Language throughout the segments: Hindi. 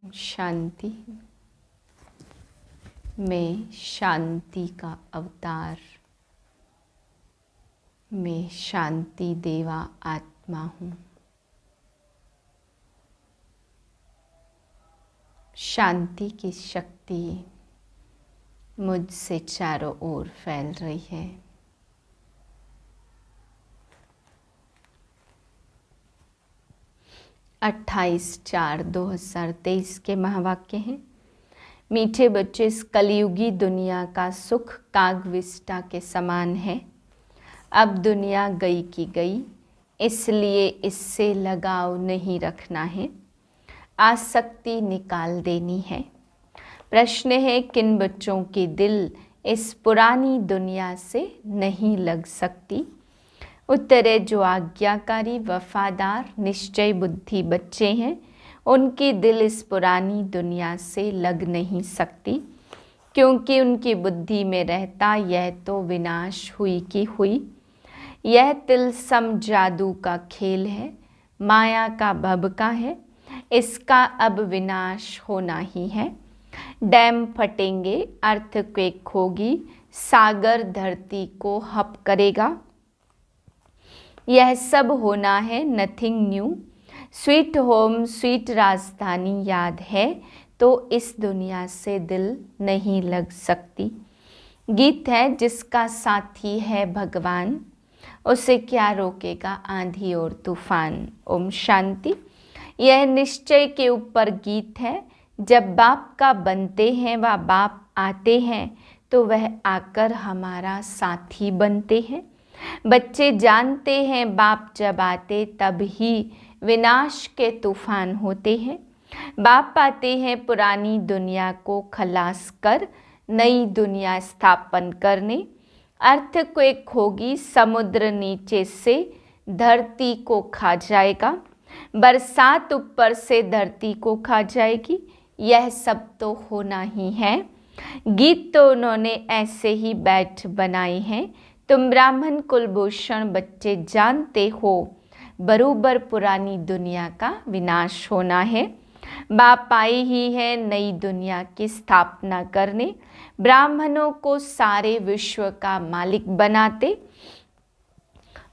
शांति। मैं शांति का अवतार, मैं शांति देवा आत्मा हूँ। शांति की शक्ति मुझसे चारों ओर फैल रही है। अट्ठाईस 4/2023 के महावाक्य हैं। मीठे बच्चे, इस कलयुगी दुनिया का सुख कागविष्टा के समान है। अब दुनिया गई की गई, इसलिए इससे लगाव नहीं रखना है, आसक्ति निकाल देनी है। प्रश्न है, किन बच्चों की दिल इस पुरानी दुनिया से नहीं लग सकती? उत्तर है, जो आज्ञाकारी, वफादार, निश्चय बुद्धि बच्चे हैं, उनकी दिल इस पुरानी दुनिया से लग नहीं सकती, क्योंकि उनकी बुद्धि में रहता यह तो विनाश हुई की हुई। यह तिलस्म जादू का खेल है, माया का भभका है, इसका अब विनाश होना ही है। डैम फटेंगे, अर्थक्वेक होगी, सागर धरती को हप करेगा। यह सब होना है, nothing new. Sweet home, sweet राजधानी याद है तो इस दुनिया से दिल नहीं लग सकती। गीत है, जिसका साथी है भगवान, उसे क्या रोकेगा आंधी और तूफान। ओम शांति। यह निश्चय के ऊपर गीत है। जब बाप का बनते हैं व बाप आते हैं तो वह आकर हमारा साथी बनते हैं। बच्चे जानते हैं बाप जब आते तब ही विनाश के तूफान होते हैं। बाप आते हैं पुरानी दुनिया को खलास कर नई दुनिया स्थापन करने। अर्थक्वेक होगी, समुद्र नीचे से धरती को खा जाएगा, बरसात ऊपर से धरती को खा जाएगी। यह सब तो होना ही है। गीत तो उन्होंने ऐसे ही बैठ बनाए हैं। तुम ब्राह्मण कुलभूषण बच्चे जानते हो बरोबर पुरानी दुनिया का विनाश होना है। बाप आए ही है नई दुनिया की स्थापना करने, ब्राह्मणों को सारे विश्व का मालिक बनाते।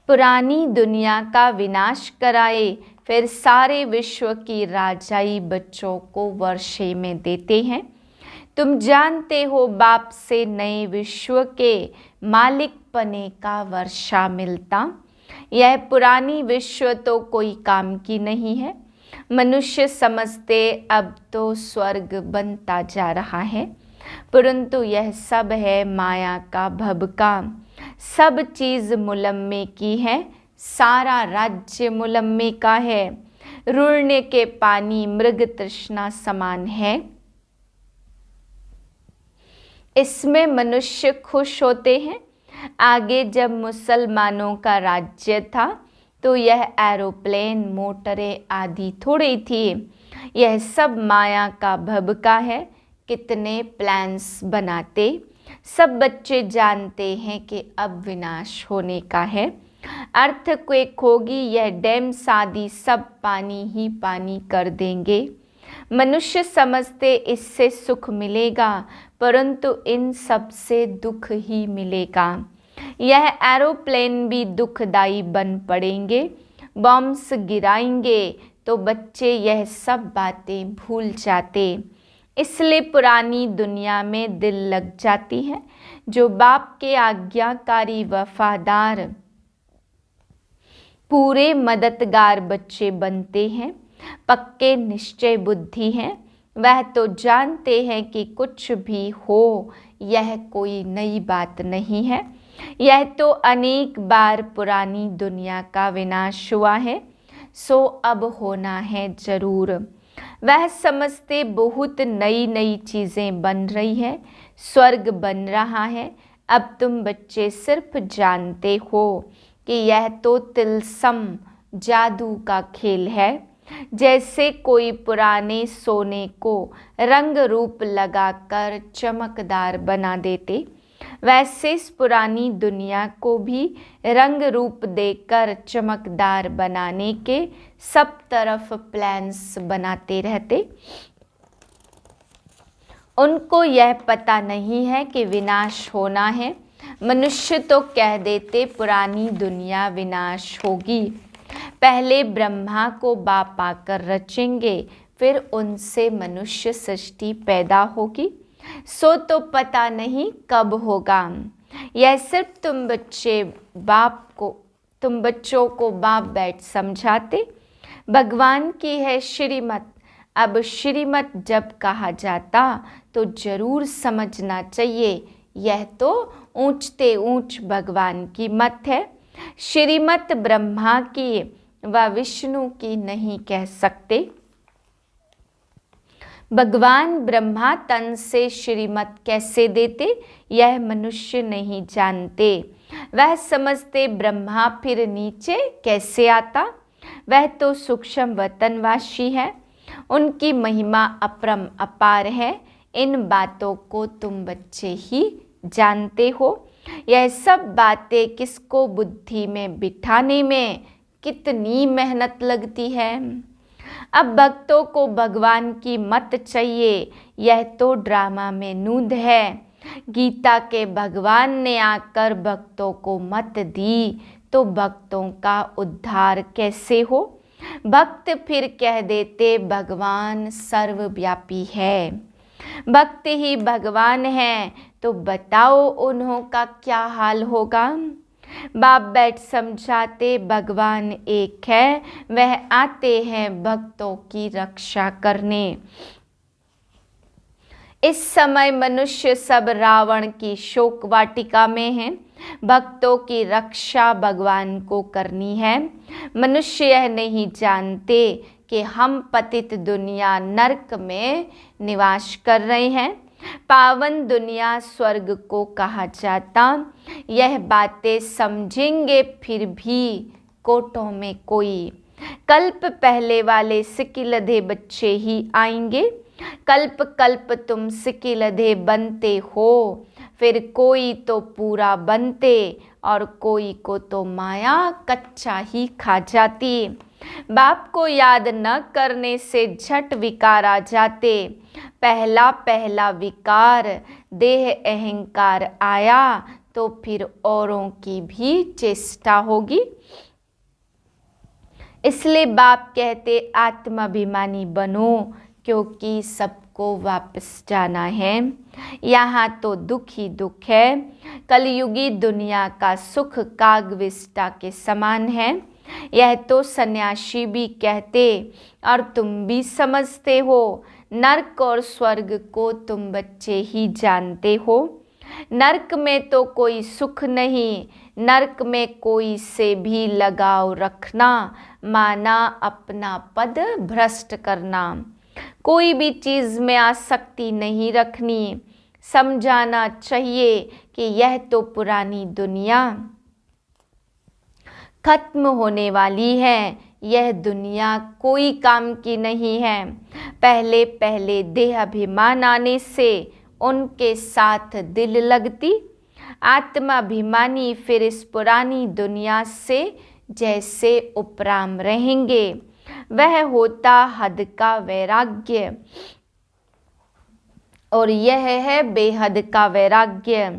पुरानी दुनिया का विनाश कराए, फिर सारे विश्व की राजाई बच्चों को वर्षे में देते हैं। तुम जानते हो बाप से नए विश्व के मालिक पने का वर्षा मिलता। यह पुरानी विश्व तो कोई काम की नहीं है। मनुष्य समझते अब तो स्वर्ग बनता जा रहा है, परंतु यह सब है माया का भभका। सब चीज मुलम्मे की है, सारा राज्य मुलम्मे का है। रुड़ने के पानी मृग तृष्णा समान है, इसमें मनुष्य खुश होते हैं। आगे जब मुसलमानों का राज्य था तो यह एरोप्लेन, मोटरें आदि थोड़ी थी। यह सब माया का भभका है। कितने प्लान्स बनाते। सब बच्चे जानते हैं कि अब विनाश होने का है। अर्थक्वेक होगी, यह डैम्स आदि सब पानी ही पानी कर देंगे। मनुष्य समझते इससे सुख मिलेगा, परंतु इन सब से दुख ही मिलेगा। यह एरोप्लेन भी दुखदाई बन पड़ेंगे। बॉम्ब्स गिराएंगे तो बच्चे यह सब बातें भूल जाते। इसलिए पुरानी दुनिया में दिल लग जाती है। जो बाप के आज्ञाकारी, वफादार, पूरे मददगार बच्चे बनते हैं, पक्के निश्चय बुद्धि हैं, वह तो जानते हैं कि कुछ भी हो यह कोई नई बात नहीं है। यह तो अनेक बार पुरानी दुनिया का विनाश हुआ है, सो अब होना है जरूर। वह समझते बहुत नई नई चीज़ें बन रही है, स्वर्ग बन रहा है। अब तुम बच्चे सिर्फ जानते हो कि यह तो तिलस्म जादू का खेल है। जैसे कोई पुराने सोने को रंग रूप लगाकर चमकदार बना देते, वैसे इस पुरानी दुनिया को भी रंग रूप देकर चमकदार बनाने के सब तरफ प्लान्स बनाते रहते। उनको यह पता नहीं है कि विनाश होना है। मनुष्य तो कह देते पुरानी दुनिया विनाश होगी, पहले ब्रह्मा को बाप आकर रचेंगे, फिर उनसे मनुष्य सृष्टि पैदा होगी। सो तो पता नहीं कब होगा। यह सिर्फ तुम बच्चों को बाप बैठ समझाते। भगवान की है श्रीमत। अब श्रीमत जब कहा जाता तो जरूर समझना चाहिए, यह तो ऊंचते ऊंच भगवान की मत है। श्रीमत ब्रह्मा की व विष्णु की नहीं कह सकते। भगवान ब्रह्मा तन से श्रीमत कैसे देते, यह मनुष्य नहीं जानते। वह समझते ब्रह्मा फिर नीचे कैसे आता, वह तो सूक्ष्म वतनवासी है, उनकी महिमा अपरम अपार है। इन बातों को तुम बच्चे ही जानते हो। यह सब बातें किसको बुद्धि में बिठाने में कितनी मेहनत लगती है। अब भक्तों को भगवान की मत चाहिए, यह तो ड्रामा में नूंद है। गीता के भगवान ने आकर भक्तों को मत दी तो भक्तों का उद्धार कैसे हो। भक्त फिर कह देते भगवान सर्वव्यापी है। भक्त ही भगवान है तो बताओ उन्हों का क्या हाल होगा। बाप बैठ समझाते भगवान एक है, वह आते हैं भक्तों की रक्षा करने। इस समय मनुष्य सब रावण की शोक वाटिका में हैं। भक्तों की रक्षा भगवान को करनी है। मनुष्य यह नहीं जानते कि हम पतित दुनिया नरक में निवास कर रहे हैं। पावन दुनिया स्वर्ग को कहा जाता। यह बातें समझेंगे फिर भी कोटों में कोई। कल्प पहले वाले सिकिलधे बच्चे ही आएंगे। कल्प कल्प तुम सिकिलधे बनते हो, फिर कोई तो पूरा बनते और कोई को तो माया कच्चा ही खा जाती। बाप को याद न करने से झट विकार आ जाते। पहला पहला विकार देह अहंकार आया तो फिर औरों की भी चेष्टा होगी। इसलिए बाप कहते आत्माभिमानी बनो, क्योंकि सबको वापस जाना है। यहाँ तो दुख ही दुख है। कलयुगी दुनिया का सुख कागविष्टा के समान है। यह तो सन्यासी भी कहते और तुम भी समझते हो। नरक और स्वर्ग को तुम बच्चे ही जानते हो। नरक में तो कोई सुख नहीं। नरक में कोई से भी लगाव रखना माना अपना पद भ्रष्ट करना। कोई भी चीज़ में आसक्ति नहीं रखनी। समझाना चाहिए कि यह तो पुरानी दुनिया खत्म होने वाली है। यह दुनिया कोई काम की नहीं है। पहले पहले देह अभिमान आने से उनके साथ दिल लगती। आत्माभिमानी फिर इस पुरानी दुनिया से जैसे उपराम रहेंगे। वह होता हद का वैराग्य और यह है बेहद का वैराग्य।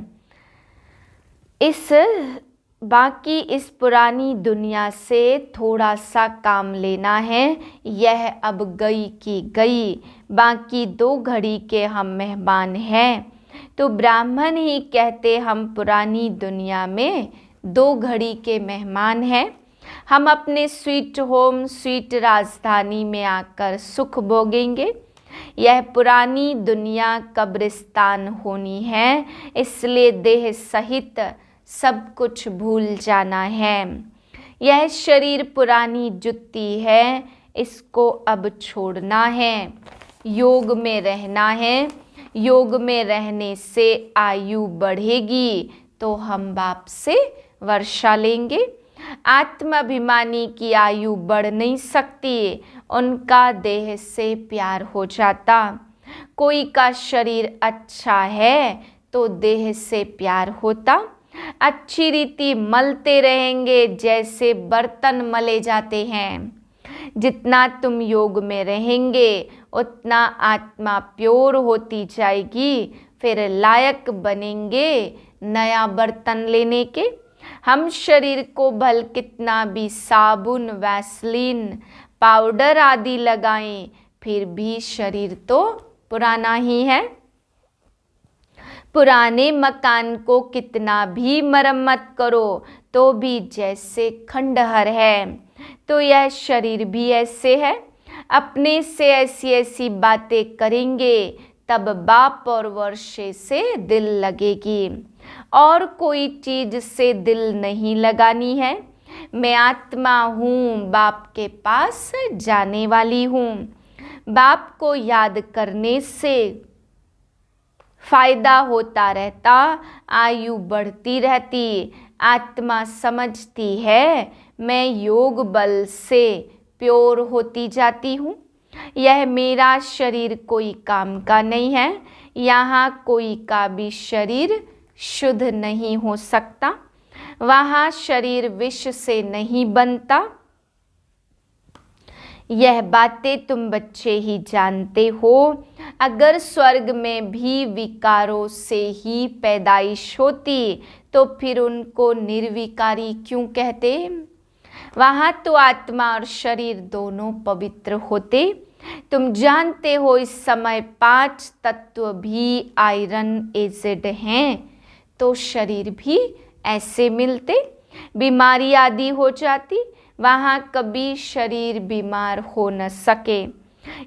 बाकी इस पुरानी दुनिया से थोड़ा सा काम लेना है। यह अब गई की गई। बाकी 2 घड़ी के हम मेहमान हैं। तो ब्राह्मण ही कहते हम पुरानी दुनिया में 2 घड़ी के मेहमान हैं। हम अपने स्वीट होम स्वीट राजधानी में आकर सुख भोगेंगे। यह पुरानी दुनिया कब्रिस्तान होनी है, इसलिए देह सहित सब कुछ भूल जाना है। यह शरीर पुरानी जुत्ती है, इसको अब छोड़ना है। योग में रहना है। योग में रहने से आयु बढ़ेगी तो हम बाप से वर्षा लेंगे। आत्माभिमानी की आयु बढ़ नहीं सकती, उनका देह से प्यार हो जाता। कोई का शरीर अच्छा है तो देह से प्यार होता। अच्छी रीति मलते रहेंगे जैसे बर्तन मले जाते हैं। जितना तुम योग में रहेंगे उतना आत्मा प्योर होती जाएगी, फिर लायक बनेंगे नया बर्तन लेने के। हम शरीर को भल कितना भी साबुन, वैसलीन, पाउडर आदि लगाएं, फिर भी शरीर तो पुराना ही है। पुराने मकान को कितना भी मरम्मत करो तो भी जैसे खंडहर है, तो यह शरीर भी ऐसे है। अपने से ऐसी ऐसी बातें करेंगे तब बाप और वर्षे से दिल लगेगी, और कोई चीज से दिल नहीं लगानी है। मैं आत्मा हूँ, बाप के पास जाने वाली हूँ। बाप को याद करने से फायदा होता रहता, आयु बढ़ती रहती। आत्मा समझती है मैं योग बल से प्योर होती जाती हूँ। यह मेरा शरीर कोई काम का नहीं है, यहाँ कोई का भी शरीर शुद्ध नहीं हो सकता, वहाँ शरीर विष से नहीं बनता। यह बातें तुम बच्चे ही जानते हो। अगर स्वर्ग में भी विकारों से ही पैदाइश होती तो फिर उनको निर्विकारी क्यों कहते? वहाँ तो आत्मा और शरीर दोनों पवित्र होते। तुम जानते हो इस समय 5 तत्व भी आयरन एसिड हैं, तो शरीर भी ऐसे मिलते। बीमारी आदि हो जाती, वहाँ कभी शरीर बीमार हो न सके।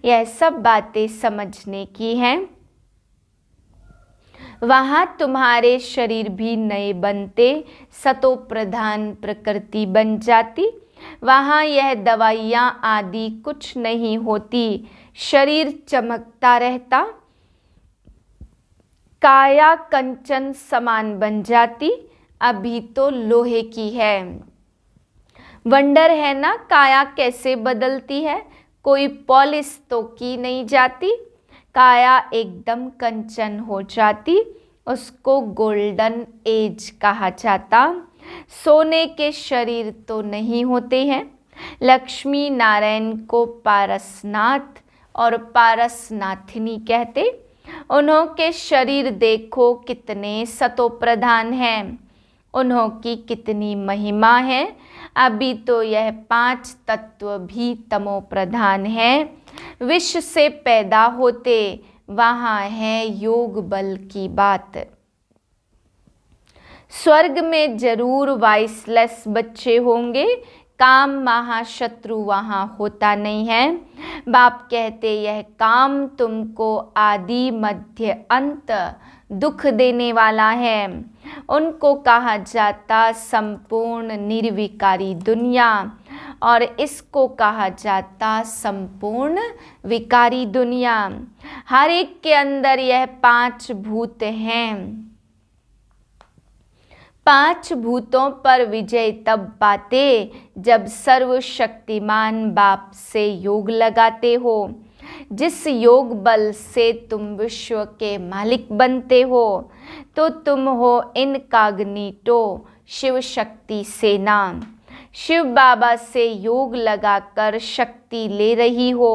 यह सब बातें समझने की हैं। वहाँ तुम्हारे शरीर भी नए बनते, सतो प्रधान प्रकृति बन जाती। वहाँ यह दवाइयाँ आदि कुछ नहीं होती, शरीर चमकता रहता, काया कंचन समान बन जाती। अभी तो लोहे की है। वंडर है ना, काया कैसे बदलती है, कोई पॉलिश तो की नहीं जाती, काया एकदम कंचन हो जाती। उसको गोल्डन एज कहा जाता। सोने के शरीर तो नहीं होते हैं। लक्ष्मी नारायण को पारसनाथ और पारसनाथिनी कहते। उन्हों के शरीर देखो कितने सतो प्रधान हैं, उन्हों की कितनी महिमा है। अभी तो यह 5 तत्व भी तमो प्रधान है, विष से पैदा होते। वहाँ है योग बल की बात। स्वर्ग में जरूर वाइसलेस बच्चे होंगे, काम महाशत्रु वहाँ होता नहीं है। बाप कहते यह काम तुमको आदि मध्य अंत दुख देने वाला है। उनको कहा जाता संपूर्ण निर्विकारी दुनिया, और इसको कहा जाता संपूर्ण विकारी दुनिया। हर एक के अंदर यह 5 भूत हैं। 5 भूतों पर विजय तब पाते जब सर्वशक्तिमान बाप से योग लगाते हो। जिस योग बल से तुम विश्व के मालिक बनते हो, तो तुम हो इनकॉग्निटो शिव शक्ति सेना। शिव बाबा से योग लगाकर शक्ति ले रही हो।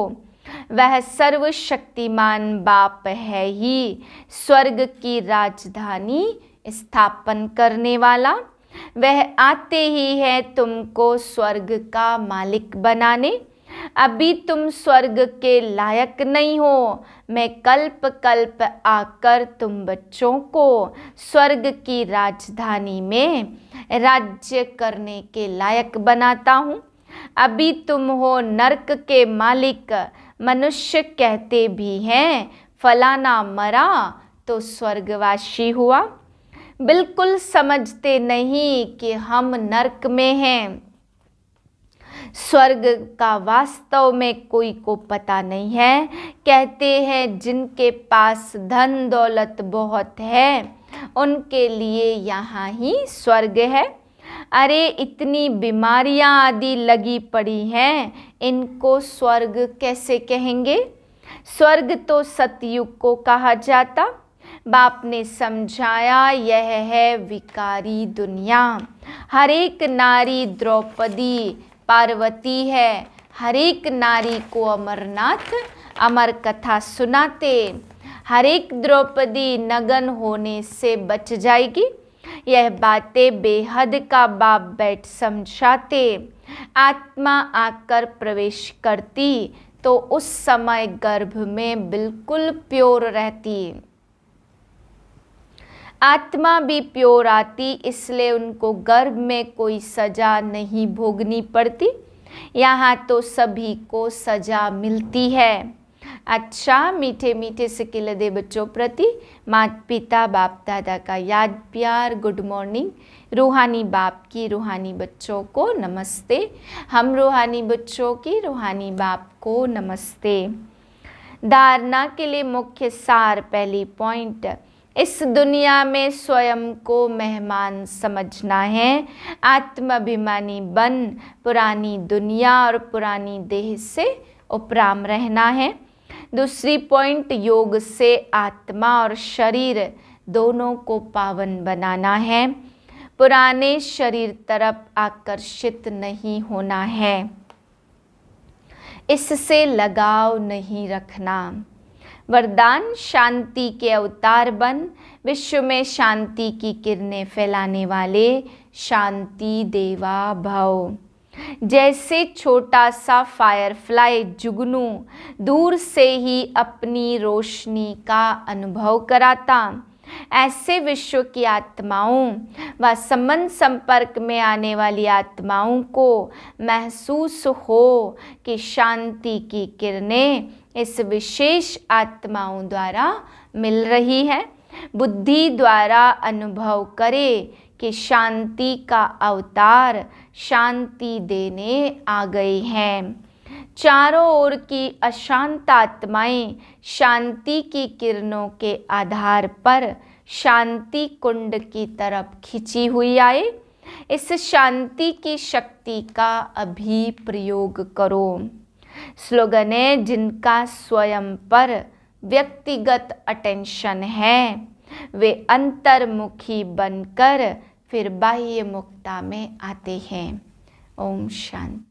वह सर्वशक्तिमान बाप है ही स्वर्ग की राजधानी स्थापन करने वाला। वह आते ही है तुमको स्वर्ग का मालिक बनाने। अभी तुम स्वर्ग के लायक नहीं हो। मैं कल्प कल्प आकर तुम बच्चों को स्वर्ग की राजधानी में राज्य करने के लायक बनाता हूँ। अभी तुम हो नरक के मालिक। मनुष्य कहते भी हैं फलाना मरा तो स्वर्गवासी हुआ। बिल्कुल समझते नहीं कि हम नरक में हैं। स्वर्ग का वास्तव में कोई को पता नहीं है। कहते हैं जिनके पास धन दौलत बहुत है उनके लिए यहाँ ही स्वर्ग है। अरे इतनी बीमारियां आदि लगी पड़ी हैं, इनको स्वर्ग कैसे कहेंगे? स्वर्ग तो सतयुग को कहा जाता। बाप ने समझाया यह है विकारी दुनिया। हर एक नारी द्रौपदी पार्वती है, हर एक नारी को अमरनाथ अमर कथा सुनाते, हर एक द्रौपदी नगन होने से बच जाएगी। यह बातें बेहद का बाप बैठ समझाते। आत्मा आकर प्रवेश करती तो उस समय गर्भ में बिल्कुल प्योर रहती। आत्मा भी प्योर आती, इसलिए उनको गर्भ में कोई सजा नहीं भोगनी पड़ती। यहाँ तो सभी को सजा मिलती है। अच्छा, मीठे मीठे से किलदे बच्चों प्रति माता पिता बाप दादा का याद प्यार गुड मॉर्निंग। रूहानी बाप की रूहानी बच्चों को नमस्ते। हम रूहानी बच्चों की रूहानी बाप को नमस्ते। धारणा के लिए मुख्य सार, पहली पॉइंट, इस दुनिया में स्वयं को मेहमान समझना है। आत्माभिमानी बन पुरानी दुनिया और पुरानी देह से उपराम रहना है। दूसरी पॉइंट, योग से आत्मा और शरीर दोनों को पावन बनाना है। पुराने शरीर तरफ आकर्षित नहीं होना है, इससे लगाव नहीं रखना। वरदान, शांति के अवतार बन विश्व में शांति की किरणें फैलाने वाले शांति देवा भव। जैसे छोटा सा फायरफ्लाई जुगनू दूर से ही अपनी रोशनी का अनुभव कराता, ऐसे विश्व की आत्माओं व संबंध संपर्क में आने वाली आत्माओं को महसूस हो कि शांति की किरणें इस विशेष आत्माओं द्वारा मिल रही है। बुद्धि द्वारा अनुभव करे कि शांति का अवतार शांति देने आ गए हैं। चारों ओर की अशांत आत्माएं शांति की किरणों के आधार पर शांति कुंड की तरफ खिंची हुई आए। इस शांति की शक्ति का अभी प्रयोग करो। स्लोगन है, जिनका स्वयं पर व्यक्तिगत अटेंशन है वे अंतर्मुखी बनकर फिर बाह्य मुक्ता में आते हैं। ओम शांति।